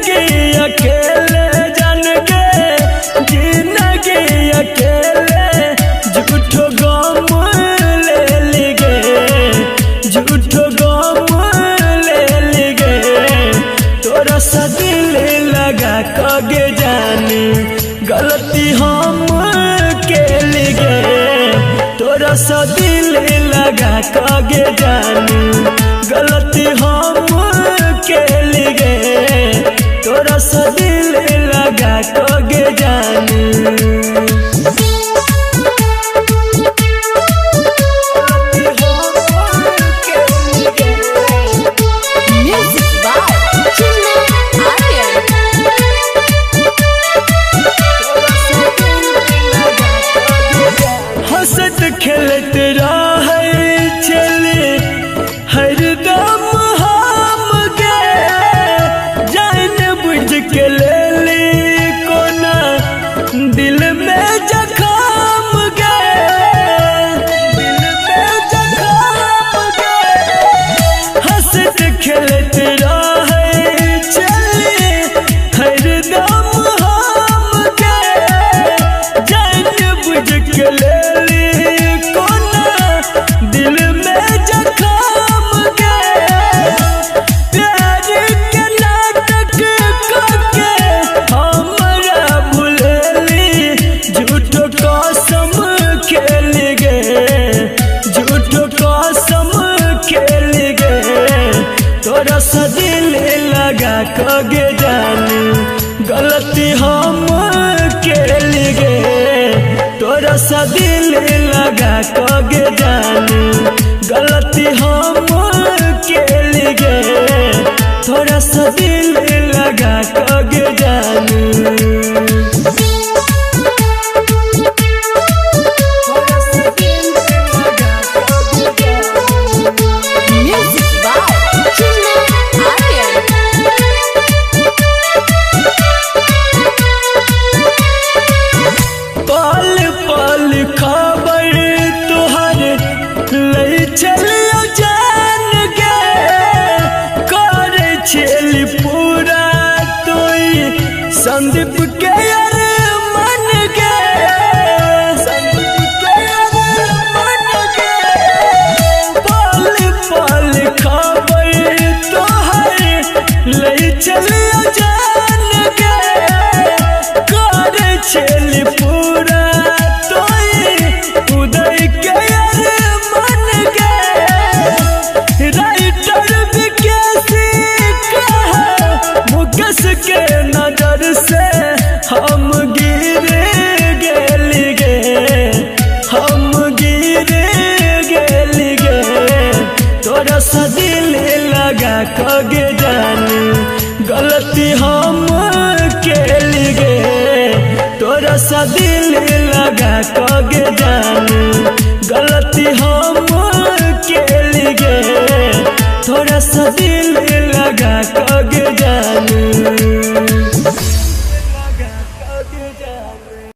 जिंदगी अकेले जान के जिंदगी अकेले झूठो गम ले लिगे झूठो गम ले लिगे तोरा सा दिल लगा कगे जानी गलती हम के लिगे तोरा सा दिल लगा कगे जानी गलती हम के लिगे तोरा सा दिल लगा कगे जानी हंसत खेलत रहे चले हरदम हम गे जान बुझ के ले ली कोना दिल में जख्म गे दिल में जख्म गे हंसत खेलत रहे चले हरदम हम गे जान बुझ के ले दिल में जख्म गे प्यार के नाटक करके हमरा भुलेली झूठो कसम खेल गे झूठो कसम खेल गे तोरा सा दिल लगा कगे जानी गलती हम खेल गे तोरा सा दिल लगा कगे जानी गलती हम के लिगे तोरा सा दिल लगा कगे जानी खबर तुहर ले चलियो जान गे कर छेली पूरा तोई संदीप के मन गे संदीप के मन गे पल पल खबर तुहर ले चलियो जान गे कर छेली पूरा उदय के मन गे राइटर विकेसी कहा मुकेश के नजर से हम गिर गेल गे हम गिर गेल गे तोरा सा दिल लगा कगे जानी गलती हम के लिगे तोरा सा दिल लगा कगे जानी गलती हम के लिगे तोरा सा दिल लगा कगे जानी।